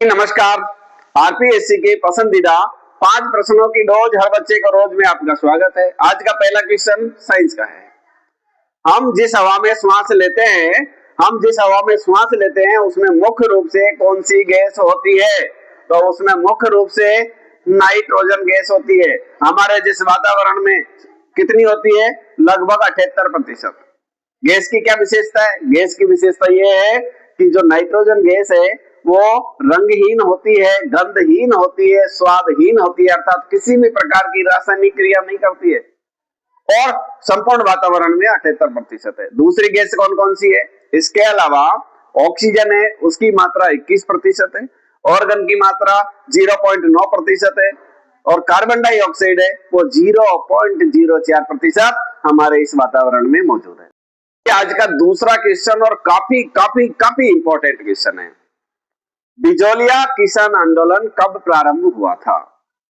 नमस्कार। आरपीएससी के पसंदीदा 5 प्रश्नों की डोज हर बच्चे को रोज में आपका स्वागत है। आज का पहला क्वेश्चन साइंस का है। हम जिस हवा में श्वास लेते हैं उसमें मुख्य रूप से कौन सी गैस होती है? तो उसमें मुख्य रूप से नाइट्रोजन गैस होती है। हमारे जिस वातावरण में कितनी होती है? लगभग 78%। गैस की क्या विशेषता है? गैस की विशेषता यह है कि जो नाइट्रोजन गैस है वो रंगहीन होती है, गंधहीन होती है, स्वादहीन होती है, अर्थात किसी भी प्रकार की रासायनिक क्रिया नहीं करती है और संपूर्ण वातावरण में 78% है। दूसरी गैस कौन कौन सी है? इसके अलावा ऑक्सीजन है, उसकी मात्रा 21% है, ऑर्गन की मात्रा 0.9% है और कार्बन डाइऑक्साइड है वो 0.04% हमारे इस वातावरण में मौजूद है। आज का दूसरा क्वेश्चन और काफी काफी काफी इंपॉर्टेंट क्वेश्चन है। बिजोलिया किसान आंदोलन कब प्रारंभ हुआ था?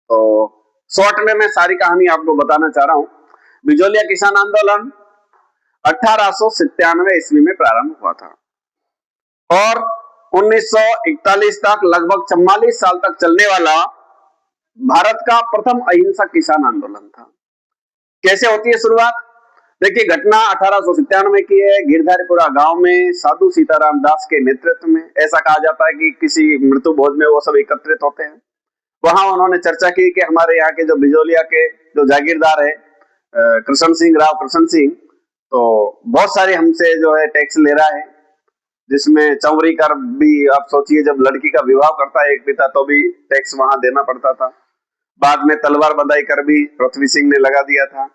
तो शॉर्ट में मैं सारी कहानी आपको बताना चाह रहा हूं। बिजोलिया किसान आंदोलन 1897 ईस्वी में प्रारंभ हुआ था और 1941 तक लगभग 44 साल तक चलने वाला भारत का प्रथम अहिंसक किसान आंदोलन था। कैसे होती है शुरुआत? देखिए, घटना 1897 की है। गिरधारीपुरा गांव में साधु सीताराम दास के नेतृत्व में, ऐसा कहा जाता है कि किसी मृत्यु भोज में वो सब एकत्रित होते हैं। वहां उन्होंने चर्चा की कि हमारे यहाँ के जो बिजोलिया के जो जागीरदार है कृष्ण सिंह राव कृष्ण सिंह, तो बहुत सारे हमसे जो है टैक्स ले रहा है, जिसमें चौवरी कर भी, आप सोचिए जब लड़की का विवाह करता है एक पिता तो भी टैक्स वहां देना पड़ता था। बाद में तलवार बंधाई कर भी पृथ्वी सिंह ने लगा दिया था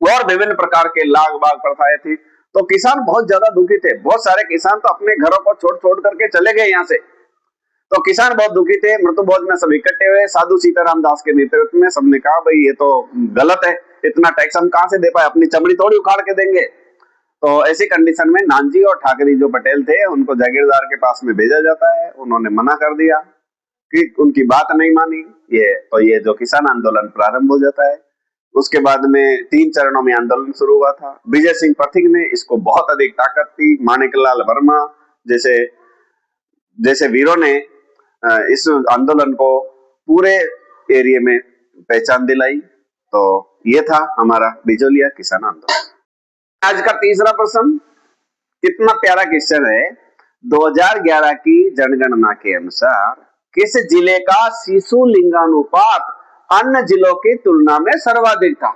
और विभिन्न प्रकार के लाग बाग प्रथाएं थी। तो किसान बहुत ज्यादा दुखी थे। बहुत सारे किसान तो अपने घरों को छोड़ छोड़ करके चले गए यहाँ से। तो किसान बहुत दुखी थे। मृत्यु भोज में सब इकट्ठे हुए। साधु सीताराम दास के नेतृत्व में सबने कहा भाई ये तो गलत है, इतना टैक्स हम कहां से दे पाए, अपनी चमड़ी थोड़ी उखाड़ के देंगे। तो ऐसी कंडीशन में नानजी और ठाकरी जो पटेल थे उनको जागीरदार के पास में भेजा जाता है। उन्होंने मना कर दिया कि उनकी बात नहीं मानी। ये जो किसान आंदोलन प्रारंभ हो जाता है। उसके बाद में 3 चरणों में आंदोलन शुरू हुआ था। विजय सिंह पथिक ने इसको बहुत अधिक ताकत दी। माणिकलाल वर्मा जैसे जैसे वीरों ने इस आंदोलन को पूरे एरिया में पहचान दिलाई। तो ये था हमारा बिजोलिया किसान आंदोलन। आज का तीसरा प्रश्न कितना प्यारा क्वेश्चन है। 2011 की जनगणना के अनुसार किस जिले का शिशु लिंगानुपात अन्य जिलों की तुलना में सर्वाधिक था?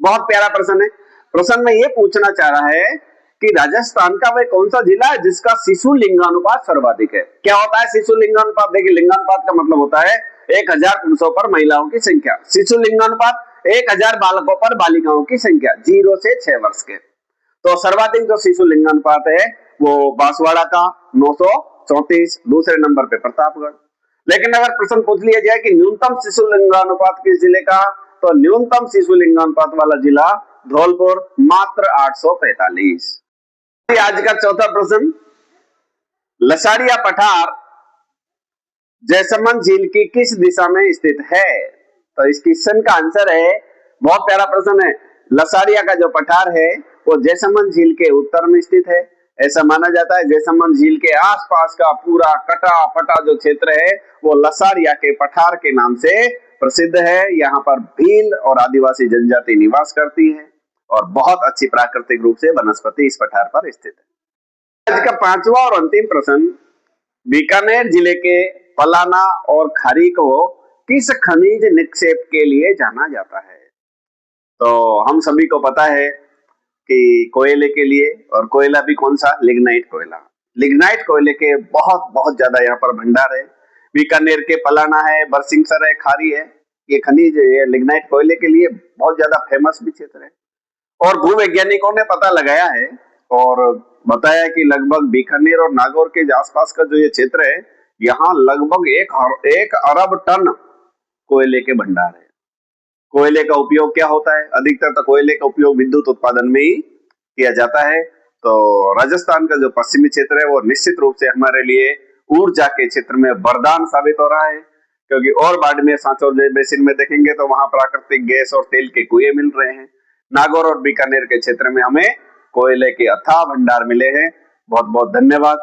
बहुत प्यारा प्रश्न है। प्रश्न में ये पूछना चाह रहा है कि राजस्थान का वह कौन सा जिला है जिसका शिशु लिंगानुपात सर्वाधिक है। क्या होता है शिशु लिंगानुपात? देखिए, लिंगानुपात का मतलब होता है 1000 पुरुषों पर महिलाओं की संख्या। शिशु लिंगानुपात 1000 बालकों पर बालिकाओं की संख्या 0 से 6 वर्ष के। तो सर्वाधिक जो शिशु लिंगानुपात है वो बांसवाड़ा का 934, दूसरे नंबर पे प्रतापगढ़। लेकिन अगर प्रश्न पूछ लिया जाए कि न्यूनतम शिशु लिंगानुपात किस जिले का, तो न्यूनतम शिशु लिंगानुपात वाला जिला धौलपुर, मात्र 845। आज का चौथा प्रश्न, लसाड़िया पठार जैसमंद झील की किस दिशा में स्थित है? तो इस क्वेश्चन का आंसर है, बहुत प्यारा प्रश्न है, लसाड़िया का जो पठार है वो जैसमंद झील के उत्तर में स्थित है। ऐसा माना जाता है जैसमंद झील के आसपास का पूरा कटा फटा जो क्षेत्र है वो लसाड़िया के पठार के नाम से प्रसिद्ध है। यहाँ पर भील और आदिवासी जनजाति निवास करती है और बहुत अच्छी प्राकृतिक रूप से वनस्पति इस पठार पर स्थित है। आज का पांचवा और अंतिम प्रश्न, बीकानेर जिले के पलाना और खारी को किस खनिज निक्षेप के लिए जाना जाता है? तो हम सभी को पता है कि कोयले के लिए, और कोयला भी कौन सा? लिग्नाइट कोयला। लिग्नाइट कोयले के बहुत बहुत ज्यादा यहाँ पर भंडार है। बीकानेर के पलाना है, बरसिंहसर है, खारी है। ये खनिज लिग्नाइट कोयले के लिए बहुत ज्यादा फेमस भी क्षेत्र है और भूवैज्ञानिकों ने पता लगाया है और बताया कि लगभग बीकानेर और नागौर के आसपास का जो ये क्षेत्र है यहाँ लगभग 1 अरब टन कोयले के भंडार है। कोयले का उपयोग क्या होता है? अधिकतर तो कोयले का उपयोग विद्युत उत्पादन में ही किया जाता है। तो राजस्थान का जो पश्चिमी क्षेत्र है वो निश्चित रूप से हमारे लिए ऊर्जा के क्षेत्र में वरदान साबित हो रहा है, क्योंकि और बाड़मेर सांचौर बेसिन में देखेंगे तो वहां प्राकृतिक गैस और तेल के कुएं मिल रहे हैं। नागौर और बीकानेर के क्षेत्र में हमें कोयले के अथाह भंडार मिले हैं। बहुत बहुत धन्यवाद।